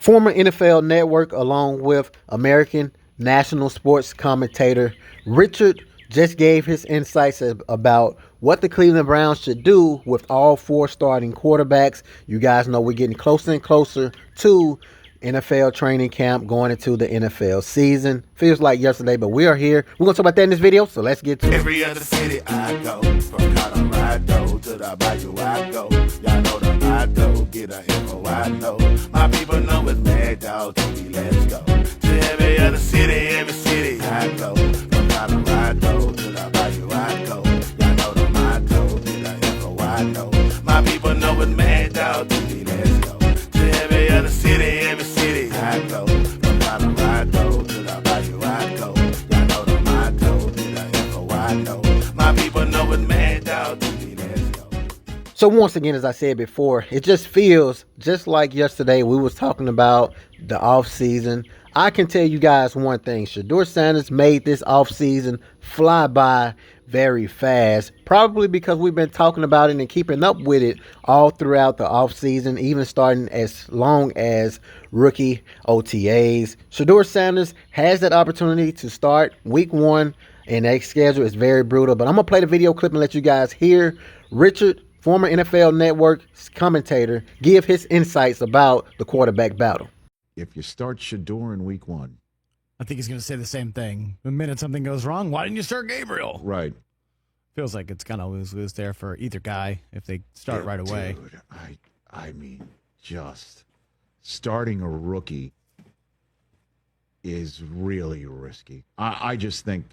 Former NFL Network, along with American national sports commentator Richard, just gave his insights about what the Cleveland Browns should do with all four starting quarterbacks. You guys know we're getting closer and closer to NFL training camp, going into the NFL season. Feels like yesterday, but we are here. We're going to talk about that in this video, so let's get to it. Every other city I go, from Colorado to the Bayou I go. Y'all know the I go, get a info I know. My people know it's Mad Dog TV, let's go. To every other city I go. From Colorado to the Bayou I go. Y'all know the motto, get a info I know. My people know it's Mad Dog TV, let's go. To every other city I go. From Colorado to the Bayou I go. Y'all know the motto, get a info I know. My people know it's Mad Dog TV, let's go. So once again, as I said before, it just feels just like yesterday we was talking about the off season. I can tell you guys one thing: Shedeur Sanders made this off season fly by very fast. Probably because we've been talking about it and keeping up with it all throughout the off season, even starting as long as rookie OTAs. Shedeur Sanders has that opportunity to start week 1, and that schedule is very brutal. But I'm gonna play the video clip and let you guys hear Richard, former NFL Network commentator, give his insights about the quarterback battle. If you start Shedeur in week 1. I think he's going to say the same thing. The minute something goes wrong, why didn't you start Gabriel? Right. Feels like it's kind of lose-lose there for either guy if they start right away. Dude, I mean, just starting a rookie is really risky. I just think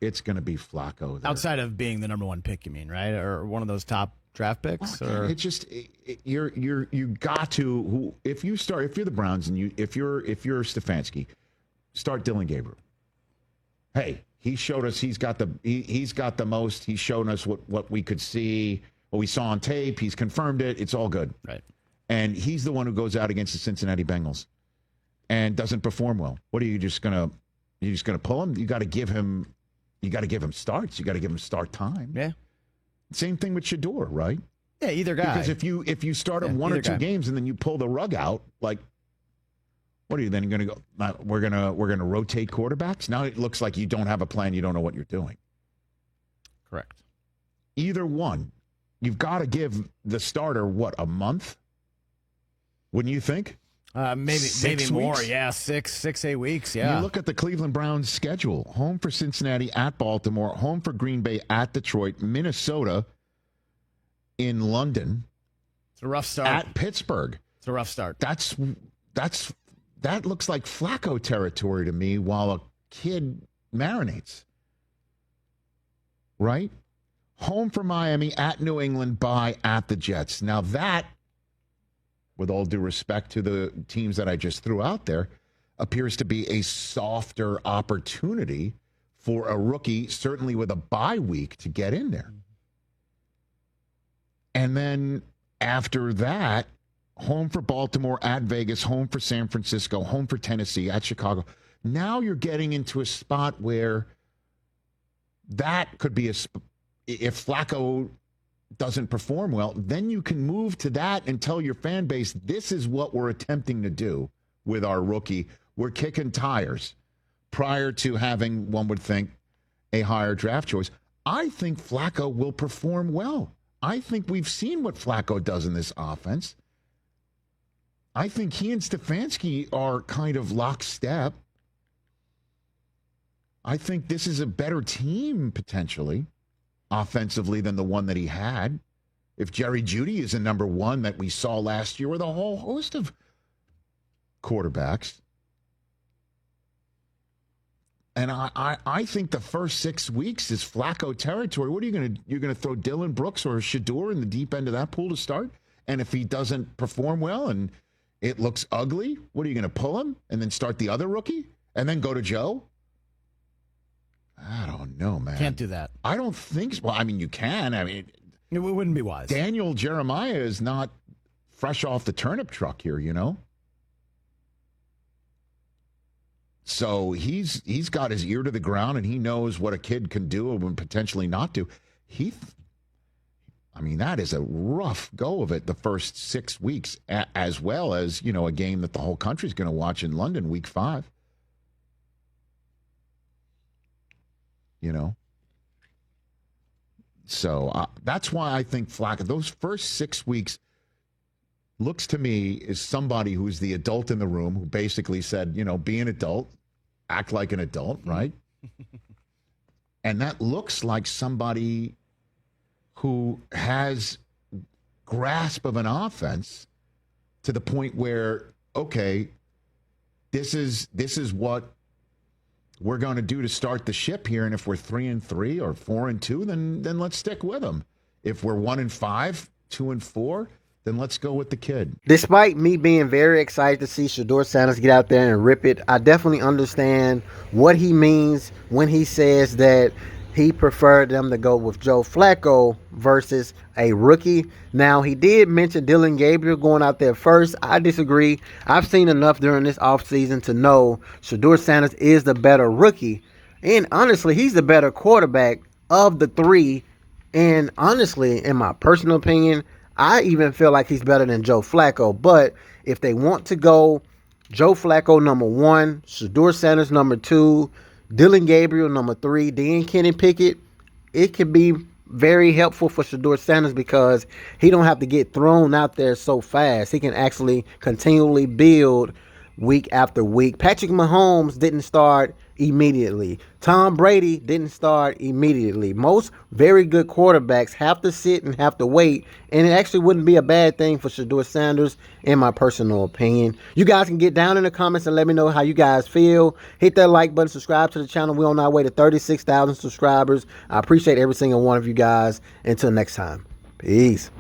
it's going to be Flacco there. Outside of being the number 1 pick, you mean, right? Or one of those top draft picks? Or It's just you got to if you're the Browns and if you're Stefanski, start Dylan Gabriel. Hey, he showed us he's got the most. He's shown us what we could see, what we saw on tape. He's confirmed it. It's all good. Right. And he's the one who goes out against the Cincinnati Bengals and doesn't perform well. What are you just gonna pull him? You got to give him starts. You got to give him start time. Yeah. Same thing with Shedeur, right? Yeah, either guy. Because if you start him one or two games and then you pull the rug out, like, what are you then going to go? We're gonna rotate quarterbacks. Now it looks like you don't have a plan. You don't know what you're doing. Correct. Either one, you've got to give the starter a month? Wouldn't you think? Maybe more. Weeks? Yeah, 8 weeks. Yeah. You look at the Cleveland Browns schedule: home for Cincinnati, at Baltimore, home for Green Bay, at Detroit, Minnesota, in London. It's a rough start. At Pittsburgh. It's a rough start. That looks like Flacco territory to me while a kid marinates. Right? Home for Miami, at New England, bye at the Jets. Now that, with all due respect to the teams that I just threw out there, appears to be a softer opportunity for a rookie, certainly with a bye week, to get in there. And then after that, home for Baltimore, at Vegas, home for San Francisco, home for Tennessee, at Chicago. Now you're getting into a spot where that could be if Flacco doesn't perform well, then you can move to that and tell your fan base, this is what we're attempting to do with our rookie. We're kicking tires prior to having, one would think, a higher draft choice. I think Flacco will perform well. I think we've seen what Flacco does in this offense. I think he and Stefanski are kind of lockstep. I think this is a better team, potentially, offensively, than the one that he had. If Jerry Jeudy is the number 1 that we saw last year with a whole host of quarterbacks. And I think the first 6 weeks is Flacco territory. What are you're going to throw Dylan Brooks or Shedeur in the deep end of that pool to start? And if he doesn't perform well and it looks ugly, what are you going to pull him and then start the other rookie and then go to Joe? I don't know, man. Can't do that. I don't think so. Well, I mean, you can. I mean, it wouldn't be wise. Daniel Jeremiah is not fresh off the turnip truck here, you know? So he's got his ear to the ground and he knows what a kid can do and potentially not do. I mean, that is a rough go of it the first 6 weeks, as well as, a game that the whole country's going to watch in London week 5. So that's why I think Flacco, those first 6 weeks, looks to me is somebody who's the adult in the room who basically said, be an adult, act like an adult, right? And that looks like somebody who has grasp of an offense to the point where, okay, this is what we're going to do to start the ship here. And if we're 3-3 or 4-2, then let's stick with them. If we're 1-5, 2-4, then let's go with the kid. Despite me being very excited to see Shedeur Sanders get out there and rip it, I definitely understand what he means when he says that he preferred them to go with Joe Flacco versus a rookie. Now, he did mention Dillon Gabriel going out there first. I disagree. I've seen enough during this offseason to know Shedeur Sanders is the better rookie. And honestly, he's the better quarterback of the three. And honestly, in my personal opinion, I even feel like he's better than Joe Flacco. But if they want to go Joe Flacco number 1, Shedeur Sanders number 2, Dillon Gabriel number 3, then Kenny Pickett, it could be very helpful for Shedeur Sanders because he don't have to get thrown out there so fast. He can actually continually build week after week. Patrick Mahomes didn't start immediately. Tom Brady didn't start immediately. Most very good quarterbacks have to sit and have to wait, and it actually wouldn't be a bad thing for Shedeur Sanders, in my personal opinion. You guys can get down in the comments and let me know how you guys feel. Hit that like button, subscribe to the channel. We're on our way to 36,000 subscribers. I appreciate every single one of you guys. Until next time, peace.